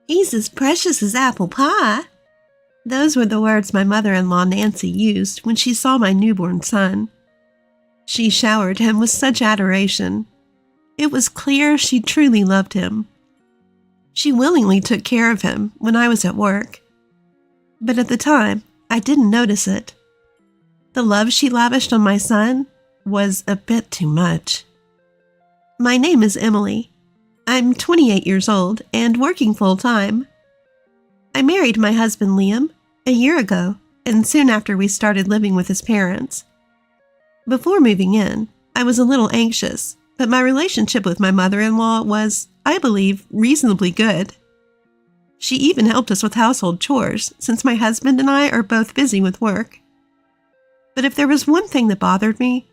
He's as precious as apple pie. Those were the words my mother-in-law Nancy used when she saw my newborn son. She showered him with such adoration. It was clear she truly loved him. She willingly took care of him when I was at work. But at the time, I didn't notice it. The love she lavished on my son was a bit too much. My name is Emily. I'm 28 years old and working full-time. I married my husband Liam a year ago, and soon after we started living with his parents. Before moving in, I was a little anxious, but my relationship with my mother-in-law was, I believe, reasonably good. She even helped us with household chores, since my husband and I are both busy with work. But if there was one thing that bothered me,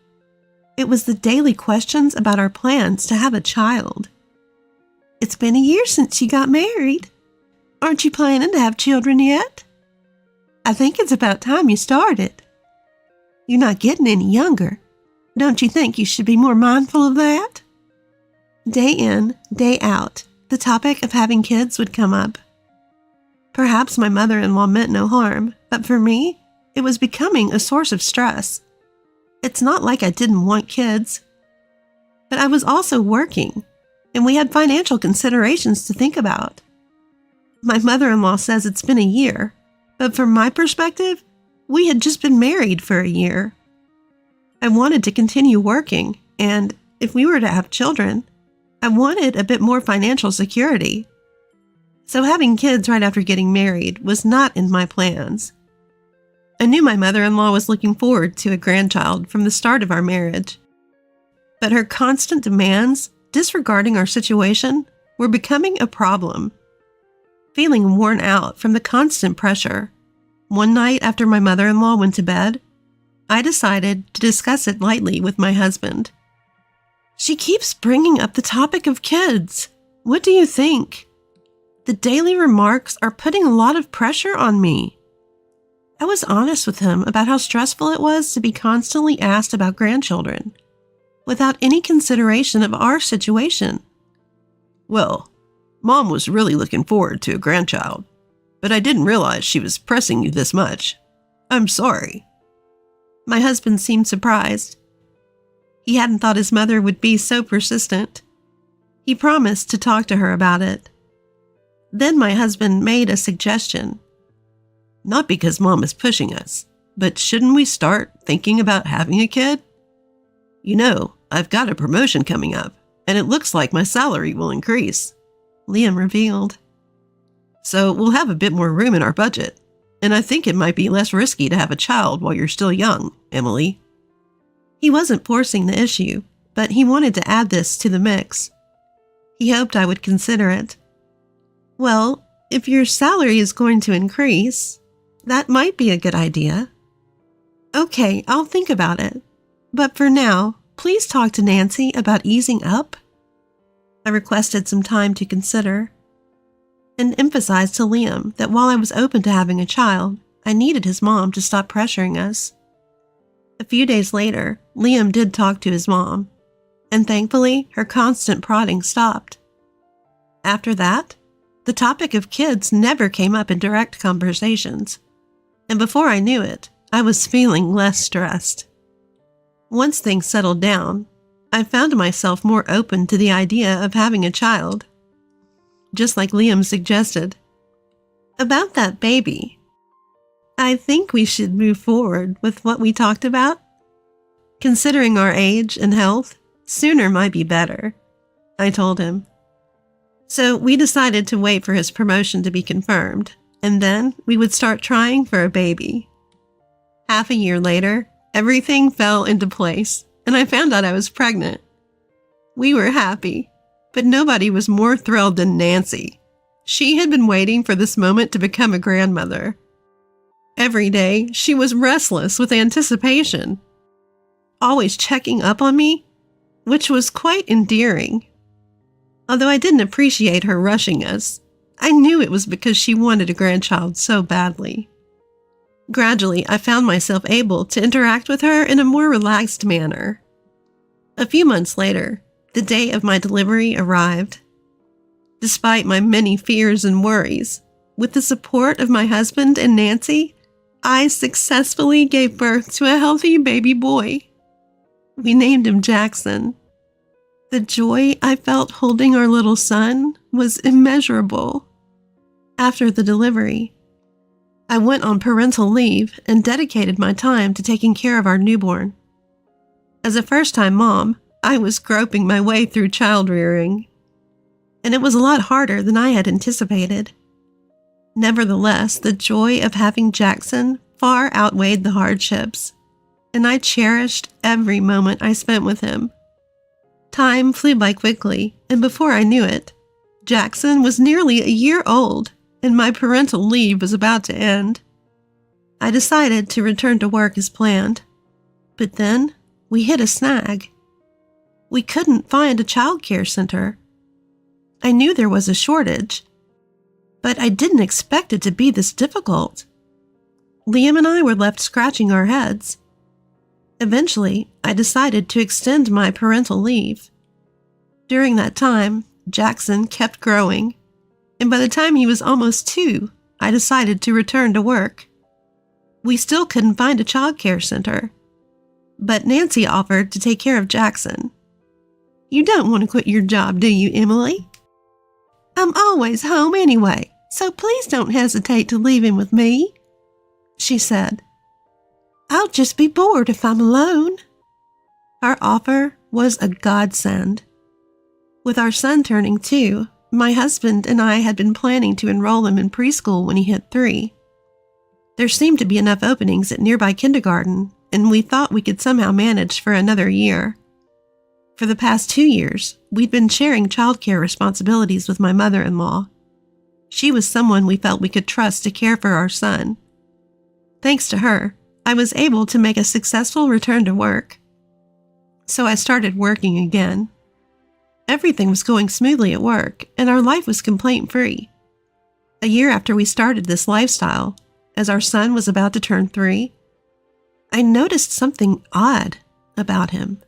it was the daily questions about our plans to have a child. It's been a year since you got married. Aren't you planning to have children yet? I think it's about time you started. You're not getting any younger. Don't you think you should be more mindful of that? Day in, day out, the topic of having kids would come up. Perhaps my mother-in-law meant no harm, but for me, it was becoming a source of stress. It's not like I didn't want kids. But I was also working, and we had financial considerations to think about. My mother-in-law says it's been a year, but from my perspective, we had just been married for a year. I wanted to continue working, and if we were to have children, I wanted a bit more financial security. So having kids right after getting married was not in my plans. I knew my mother-in-law was looking forward to a grandchild from the start of our marriage. But her constant demands, disregarding our situation, were becoming a problem. Feeling worn out from the constant pressure, one night after my mother-in-law went to bed, I decided to discuss it lightly with my husband. She keeps bringing up the topic of kids. What do you think? The daily remarks are putting a lot of pressure on me. I was honest with him about how stressful it was to be constantly asked about grandchildren, without any consideration of our situation. Well, Mom was really looking forward to a grandchild, but I didn't realize she was pressing you this much. I'm sorry. My husband seemed surprised. He hadn't thought his mother would be so persistent. He promised to talk to her about it. Then my husband made a suggestion. Not because Mom is pushing us, but shouldn't we start thinking about having a kid? You know, I've got a promotion coming up, and it looks like my salary will increase, Liam revealed. So we'll have a bit more room in our budget, and I think it might be less risky to have a child while you're still young, Emily. He wasn't forcing the issue, but he wanted to add this to the mix. He hoped I would consider it. Well, if your salary is going to increase, that might be a good idea. Okay, I'll think about it. But for now, please talk to Nancy about easing up. I requested some time to consider, and emphasized to Liam that while I was open to having a child, I needed his mom to stop pressuring us. A few days later, Liam did talk to his mom, and thankfully, her constant prodding stopped. After that, the topic of kids never came up in direct conversations, and before I knew it, I was feeling less stressed. Once things settled down, I found myself more open to the idea of having a child. Just like Liam suggested. About that baby, I think we should move forward with what we talked about. Considering our age and health, sooner might be better, I told him. So we decided to wait for his promotion to be confirmed, and then we would start trying for a baby. Half a year later, everything fell into place, and I found out I was pregnant. We were happy, but nobody was more thrilled than Nancy. She had been waiting for this moment to become a grandmother. Every day, she was restless with anticipation, always checking up on me, which was quite endearing. Although I didn't appreciate her rushing us, I knew it was because she wanted a grandchild so badly. Gradually, I found myself able to interact with her in a more relaxed manner. A few months later, the day of my delivery arrived. Despite my many fears and worries, with the support of my husband and Nancy, I successfully gave birth to a healthy baby boy. We named him Jackson. The joy I felt holding our little son was immeasurable. After the delivery, I went on parental leave and dedicated my time to taking care of our newborn. As a first-time mom, I was groping my way through child rearing, and it was a lot harder than I had anticipated. Nevertheless, the joy of having Jackson far outweighed the hardships, and I cherished every moment I spent with him. Time flew by quickly, and before I knew it, Jackson was nearly a year old, and my parental leave was about to end. I decided to return to work as planned, but then we hit a snag. We couldn't find a child care center. I knew there was a shortage, but I didn't expect it to be this difficult. Liam and I were left scratching our heads. Eventually, I decided to extend my parental leave. During that time, Jackson kept growing, and by the time he was almost 2, I decided to return to work. We still couldn't find a child care center, but Nancy offered to take care of Jackson. "You don't want to quit your job, do you, Emily? I'm always home anyway, so please don't hesitate to leave him with me," she said. "I'll just be bored if I'm alone." Our offer was a godsend. With our son turning 2, my husband and I had been planning to enroll him in preschool when he hit 3. There seemed to be enough openings at nearby kindergarten, and we thought we could somehow manage for another year. For the past 2 years, we'd been sharing childcare responsibilities with my mother-in-law. She was someone we felt we could trust to care for our son. Thanks to her, I was able to make a successful return to work. So I started working again. Everything was going smoothly at work, and our life was complaint-free. A year after we started this lifestyle, as our son was about to turn 3, I noticed something odd about him.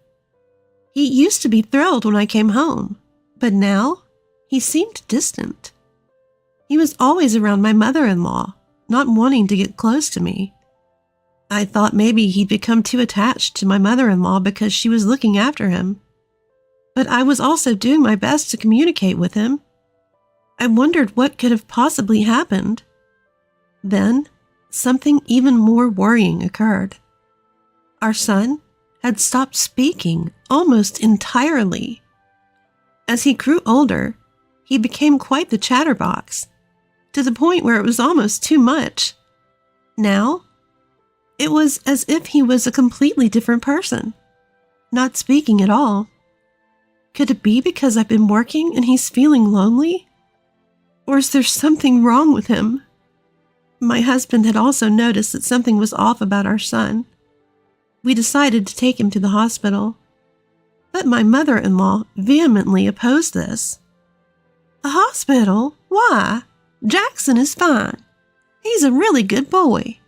He used to be thrilled when I came home, but now he seemed distant. He was always around my mother-in-law, not wanting to get close to me. I thought maybe he'd become too attached to my mother-in-law because she was looking after him. But I was also doing my best to communicate with him. I wondered what could have possibly happened. Then, something even more worrying occurred. Our son had stopped speaking almost entirely. As he grew older, he became quite the chatterbox, to the point where it was almost too much. Now, it was as if he was a completely different person, not speaking at all. Could it be because I've been working and he's feeling lonely? Or is there something wrong with him? My husband had also noticed that something was off about our son. We decided to take him to the hospital, but my mother-in-law vehemently opposed this. "A hospital? Why? Jackson is fine. He's a really good boy.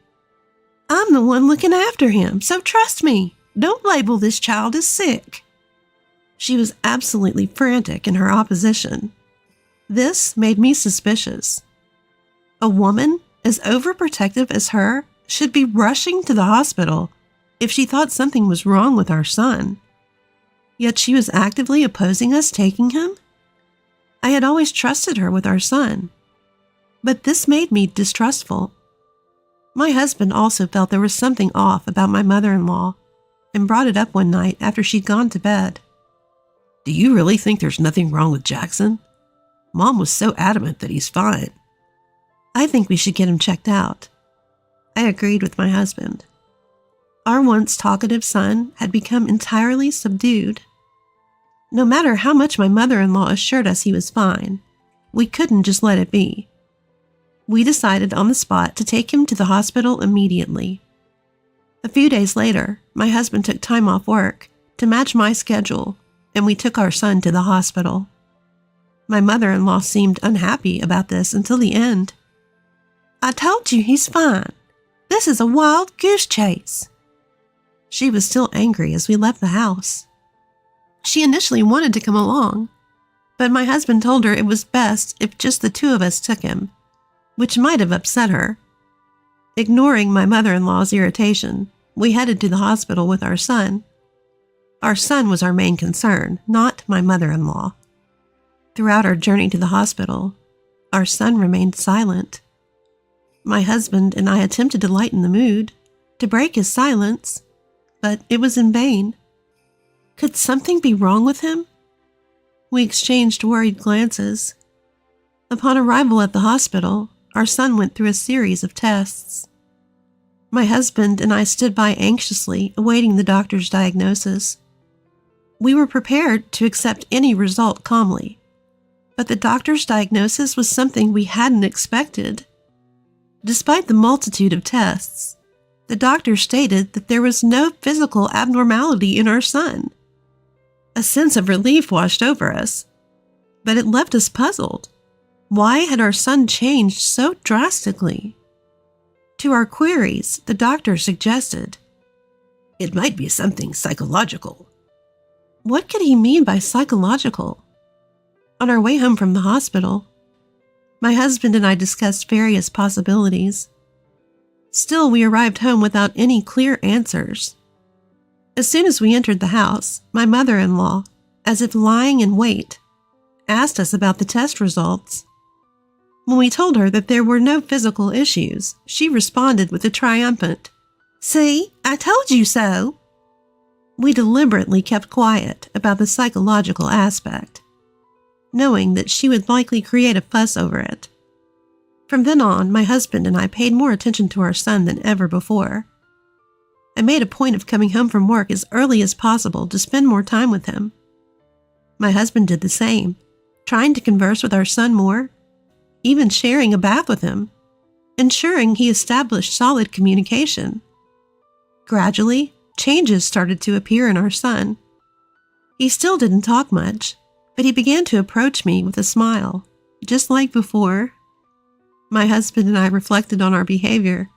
I'm the one looking after him, so trust me. Don't label this child as sick." She was absolutely frantic in her opposition. This made me suspicious. A woman as overprotective as her should be rushing to the hospital if she thought something was wrong with our son. Yet she was actively opposing us taking him? I had always trusted her with our son, but this made me distrustful. My husband also felt there was something off about my mother-in-law and brought it up one night after she'd gone to bed. "Do you really think there's nothing wrong with Jackson? Mom was so adamant that he's fine." "I think we should get him checked out." I agreed with my husband. Our once talkative son had become entirely subdued. No matter how much my mother-in-law assured us he was fine, we couldn't just let it be. We decided on the spot to take him to the hospital immediately. A few days later, my husband took time off work to match my schedule, and we took our son to the hospital. My mother-in-law seemed unhappy about this until the end. "I told you he's fine. This is a wild goose chase." She was still angry as we left the house. She initially wanted to come along, but my husband told her it was best if just the two of us took him, which might have upset her. Ignoring my mother-in-law's irritation, we headed to the hospital with our son. Our son was our main concern, not my mother-in-law. Throughout our journey to the hospital, our son remained silent. My husband and I attempted to lighten the mood, to break his silence, but it was in vain. Could something be wrong with him? We exchanged worried glances. Upon arrival at the hospital, our son went through a series of tests. My husband and I stood by anxiously, awaiting the doctor's diagnosis. We were prepared to accept any result calmly, but the doctor's diagnosis was something we hadn't expected. Despite the multitude of tests, the doctor stated that there was no physical abnormality in our son. A sense of relief washed over us, but it left us puzzled. Why had our son changed so drastically? To our queries, the doctor suggested, "It might be something psychological." What could he mean by psychological? On our way home from the hospital, my husband and I discussed various possibilities. Still, we arrived home without any clear answers. As soon as we entered the house, my mother-in-law, as if lying in wait, asked us about the test results. When we told her that there were no physical issues, she responded with a triumphant, "See, I told you so." We deliberately kept quiet about the psychological aspect, knowing that she would likely create a fuss over it. From then on, my husband and I paid more attention to our son than ever before. I made a point of coming home from work as early as possible to spend more time with him. My husband did the same, trying to converse with our son more, even sharing a bath with him, ensuring he established solid communication. Gradually, changes started to appear in our son. He still didn't talk much, but he began to approach me with a smile, just like before. My husband and I reflected on our behavior,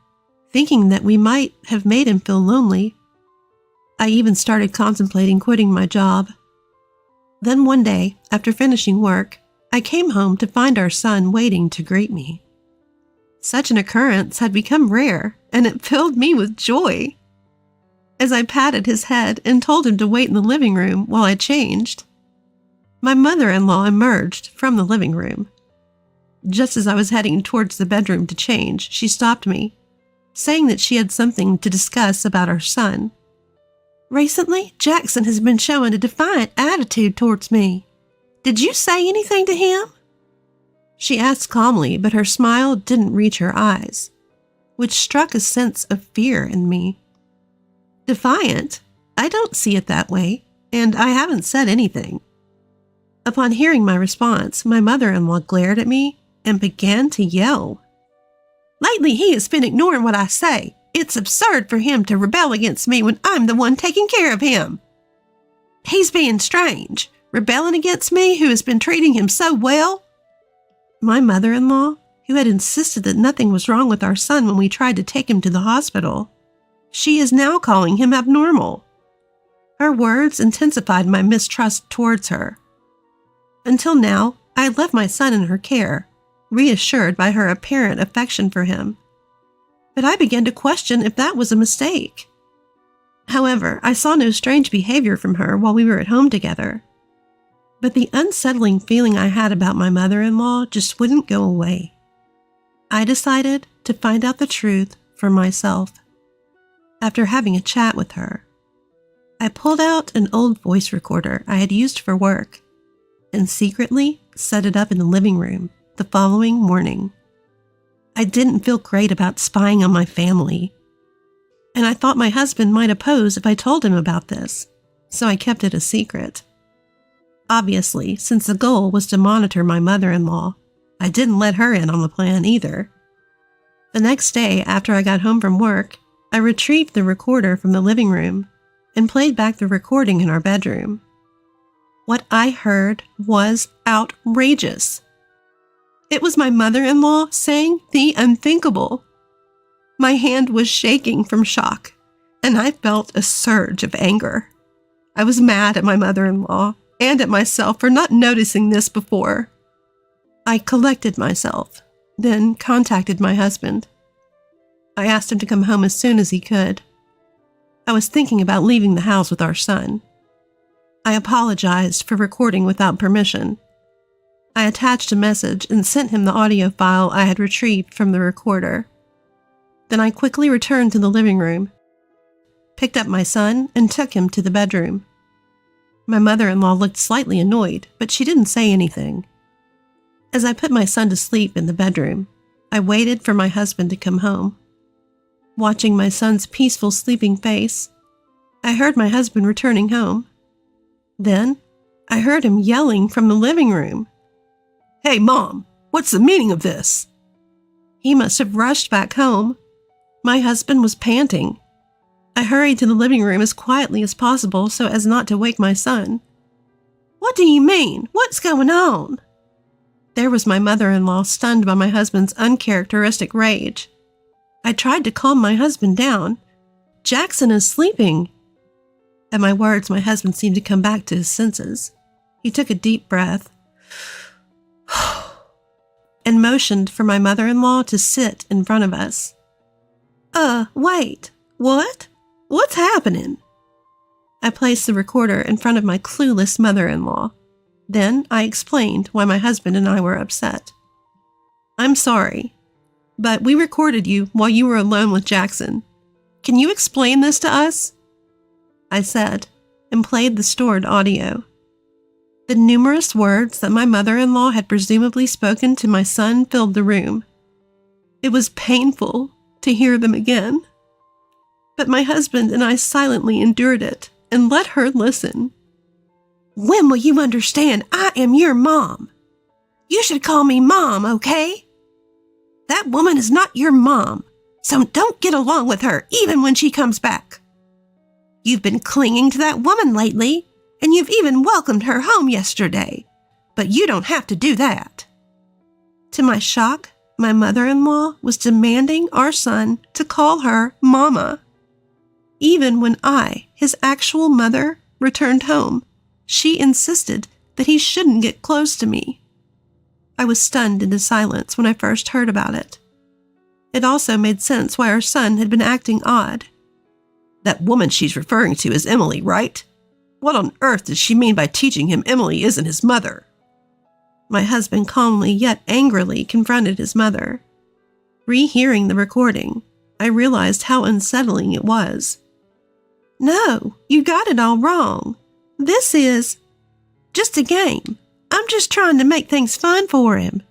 thinking that we might have made him feel lonely. I even started contemplating quitting my job. Then one day, after finishing work, I came home to find our son waiting to greet me. Such an occurrence had become rare, and it filled me with joy. As I patted his head and told him to wait in the living room while I changed, my mother-in-law emerged from the living room. Just as I was heading towards the bedroom to change, she stopped me, saying that she had something to discuss about our son. "Recently, Jackson has been showing a defiant attitude towards me. Did you say anything to him?" She asked calmly, but her smile didn't reach her eyes, which struck a sense of fear in me. Defiant? I don't see it that way, and I haven't said anything. Upon hearing my response, my mother-in-law glared at me and began to yell. "Lately, he has been ignoring what I say. It's absurd for him to rebel against me when I'm the one taking care of him. He's being strange, rebelling against me who has been treating him so well." My mother-in-law, who had insisted that nothing was wrong with our son when we tried to take him to the hospital, she is now calling him abnormal. Her words intensified my mistrust towards her. Until now, I had left my son in her care, reassured by her apparent affection for him. But I began to question if that was a mistake. However, I saw no strange behavior from her while we were at home together. But the unsettling feeling I had about my mother-in-law just wouldn't go away. I decided to find out the truth for myself. After having a chat with her, I pulled out an old voice recorder I had used for work and secretly set it up in the living room the following morning. I didn't feel great about spying on my family, and I thought my husband might oppose if I told him about this, so I kept it a secret. Obviously, since the goal was to monitor my mother-in-law, I didn't let her in on the plan either. The next day, after I got home from work, I retrieved the recorder from the living room and played back the recording in our bedroom. What I heard was outrageous. It was my mother-in-law saying the unthinkable. My hand was shaking from shock, and I felt a surge of anger. I was mad at my mother-in-law, and at myself for not noticing this before. I collected myself, then contacted my husband. I asked him to come home as soon as he could. I was thinking about leaving the house with our son. I apologized for recording without permission. I attached a message and sent him the audio file I had retrieved from the recorder. Then I quickly returned to the living room, picked up my son, and took him to the bedroom. My mother-in-law looked slightly annoyed, but she didn't say anything. As I put my son to sleep in the bedroom, I waited for my husband to come home. Watching my son's peaceful sleeping face, I heard my husband returning home. Then, I heard him yelling from the living room. "Hey, Mom, what's the meaning of this?" He must have rushed back home. My husband was panting. I hurried to the living room as quietly as possible so as not to wake my son. "What do you mean? What's going on?" There was my mother-in-law, stunned by my husband's uncharacteristic rage. I tried to calm my husband down. "Jackson is sleeping." At my words, my husband seemed to come back to his senses. He took a deep breath and motioned for my mother-in-law to sit in front of us. Wait, what? What's happening?" I placed the recorder in front of my clueless mother-in-law. Then I explained why my husband and I were upset. "I'm sorry, but we recorded you while you were alone with Jackson. Can you explain this to us?" I said, and played the stored audio. The numerous words that my mother-in-law had presumably spoken to my son filled the room. It was painful to hear them again. But my husband and I silently endured it and let her listen. "When will you understand I am your mom? You should call me Mom, okay? That woman is not your mom, so don't get along with her even when she comes back. You've been clinging to that woman lately, and you've even welcomed her home yesterday, but you don't have to do that." To my shock, my mother-in-law was demanding our son to call her Mama. Even when I, his actual mother, returned home, she insisted that he shouldn't get close to me. I was stunned into silence when I first heard about it. It also made sense why our son had been acting odd. "That woman she's referring to is Emily, right? What on earth does she mean by teaching him Emily isn't his mother?" My husband calmly yet angrily confronted his mother. Rehearing the recording, I realized how unsettling it was. "No, you got it all wrong. This is just a game. I'm just trying to make things fun for him."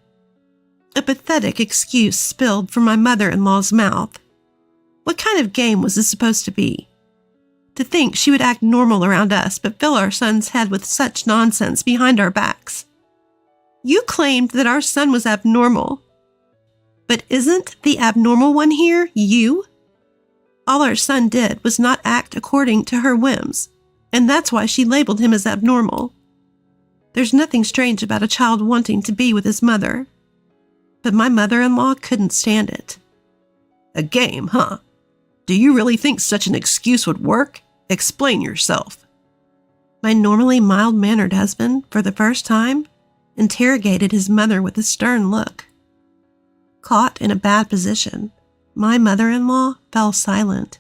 A pathetic excuse spilled from my mother-in-law's mouth. What kind of game was this supposed to be? To think she would act normal around us but fill our son's head with such nonsense behind our backs. You claimed that our son was abnormal. But isn't the abnormal one here you? All our son did was not act according to her whims, and that's why she labeled him as abnormal. There's nothing strange about a child wanting to be with his mother. But my mother-in-law couldn't stand it. "A game, huh? Do you really think such an excuse would work? Explain yourself." My normally mild-mannered husband, for the first time, interrogated his mother with a stern look. Caught in a bad position, my mother-in-law fell silent.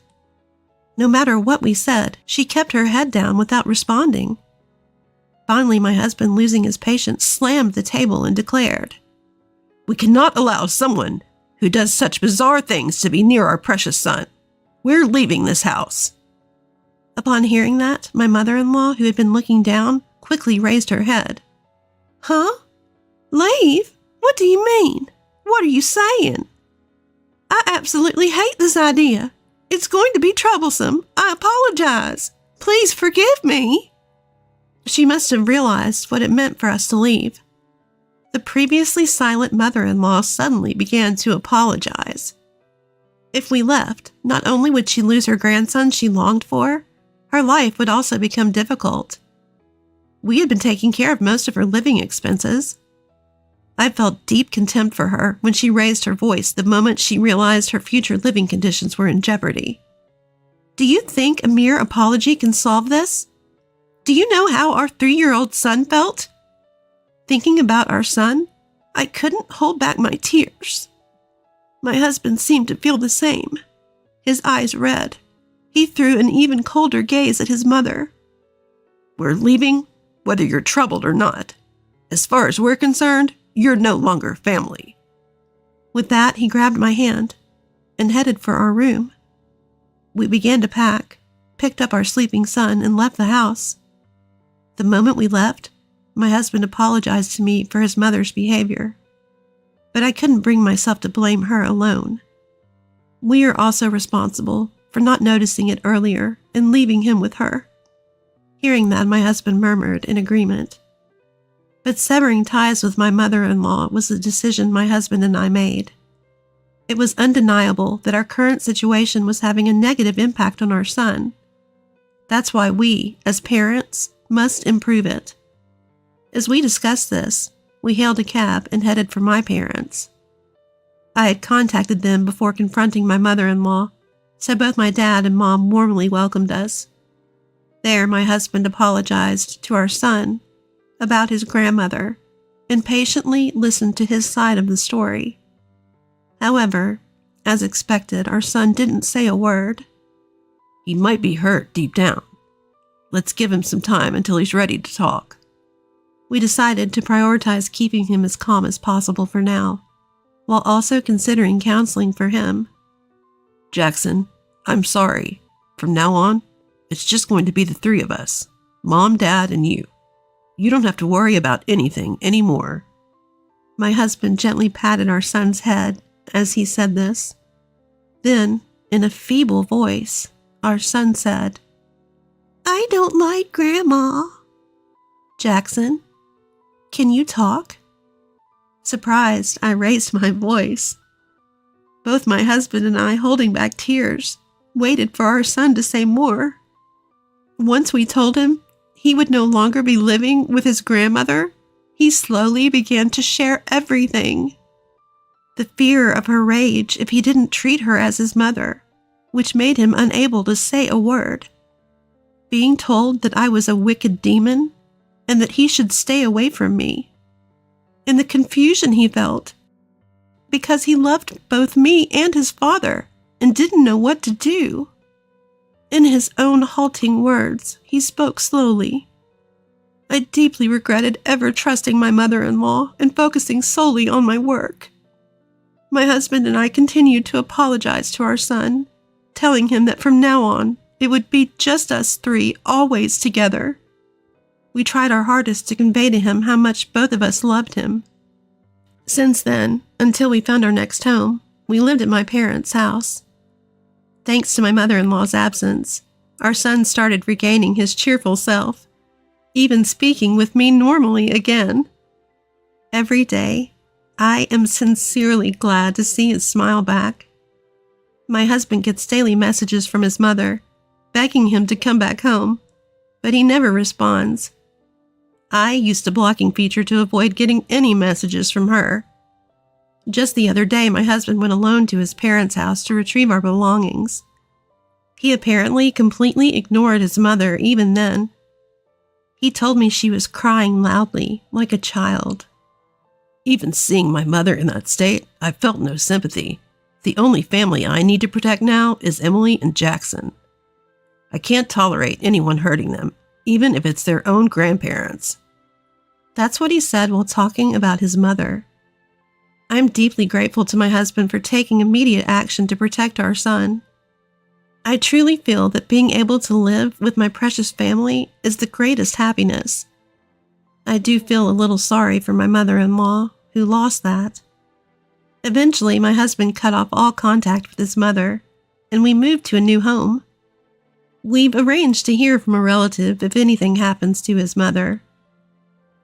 No matter what we said, she kept her head down without responding. Finally, my husband, losing his patience, slammed the table and declared, "We cannot allow someone who does such bizarre things to be near our precious son. We're leaving this house." Upon hearing that, my mother-in-law, who had been looking down, quickly raised her head. "Huh? Leave? What do you mean? What are you saying? I absolutely hate this idea. It's going to be troublesome. I apologize. Please forgive me." She must have realized what it meant for us to leave. The previously silent mother-in-law suddenly began to apologize. If we left, not only would she lose her grandson she longed for, her life would also become difficult. We had been taking care of most of her living expenses. I felt deep contempt for her when she raised her voice the moment she realized her future living conditions were in jeopardy. "Do you think a mere apology can solve this? Do you know how our 3-year-old son felt? Thinking about our son, I couldn't hold back my tears. My husband seemed to feel the same. His eyes red. He threw an even colder gaze at his mother. We're leaving, whether you're troubled or not. As far as we're concerned, you're no longer family. With that, he grabbed my hand and headed for our room. We began to pack, picked up our sleeping son, and left the house. The moment we left, my husband apologized to me for his mother's behavior, but I couldn't bring myself to blame her alone. We are also responsible for not noticing it earlier and leaving him with her. Hearing that, my husband murmured in agreement. But severing ties with my mother-in-law was a decision my husband and I made. It was undeniable that our current situation was having a negative impact on our son. That's why we, as parents, must improve it. As we discussed this, we hailed a cab and headed for my parents. I had contacted them before confronting my mother-in-law, so both my dad and mom warmly welcomed us. There, my husband apologized to our son about his grandmother and patiently listened to his side of the story. However, as expected, our son didn't say a word. He might be hurt deep down. Let's give him some time until he's ready to talk. We decided to prioritize keeping him as calm as possible for now, while also considering counseling for him. Jackson, I'm sorry. From now on, it's just going to be the 3 of us. Mom, Dad, and you. You don't have to worry about anything anymore. My husband gently patted our son's head as he said this. Then, in a feeble voice, our son said, "I don't like Grandma." "Jackson, can you talk?" Surprised, I raised my voice. Both my husband and I, holding back tears, waited for our son to say more. Once we told him he would no longer be living with his grandmother, he slowly began to share everything. The fear of her rage if he didn't treat her as his mother, which made him unable to say a word. Being told that I was a wicked demon and that he should stay away from me. And the confusion he felt because he loved both me and his father and didn't know what to do. In his own halting words, he spoke slowly. I deeply regretted ever trusting my mother-in-law and focusing solely on my work. My husband and I continued to apologize to our son, telling him that from now on, it would be just us 3 always together. We tried our hardest to convey to him how much both of us loved him. Since then, until we found our next home, we lived at my parents' house. Thanks to my mother-in-law's absence, our son started regaining his cheerful self, even speaking with me normally again. Every day, I am sincerely glad to see his smile back. My husband gets daily messages from his mother, begging him to come back home, but he never responds. I used a blocking feature to avoid getting any messages from her. Just the other day, my husband went alone to his parents' house to retrieve our belongings. He apparently completely ignored his mother even then. He told me she was crying loudly, like a child. Even seeing my mother in that state, I felt no sympathy. The only family I need to protect now is Emily and Jackson. I can't tolerate anyone hurting them, even if it's their own grandparents. That's what he said while talking about his mother. I'm deeply grateful to my husband for taking immediate action to protect our son. I truly feel that being able to live with my precious family is the greatest happiness. I do feel a little sorry for my mother-in-law, who lost that. Eventually, my husband cut off all contact with his mother, and we moved to a new home. We've arranged to hear from a relative if anything happens to his mother.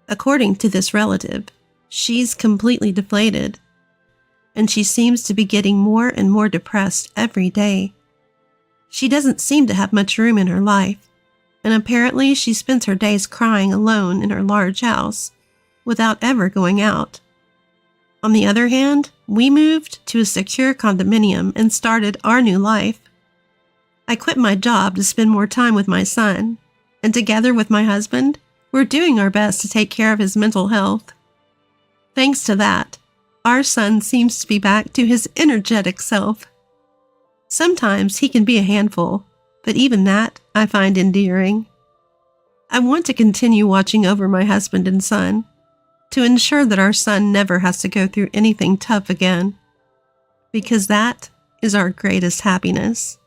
According to this relative, she's completely deflated, and she seems to be getting more and more depressed every day. She doesn't seem to have much room in her life, and apparently she spends her days crying alone in her large house, without ever going out. On the other hand, we moved to a secure condominium and started our new life. I quit my job to spend more time with my son, and together with my husband, we're doing our best to take care of his mental health. Thanks to that, our son seems to be back to his energetic self. Sometimes he can be a handful, but even that I find endearing. I want to continue watching over my husband and son, to ensure that our son never has to go through anything tough again, because that is our greatest happiness.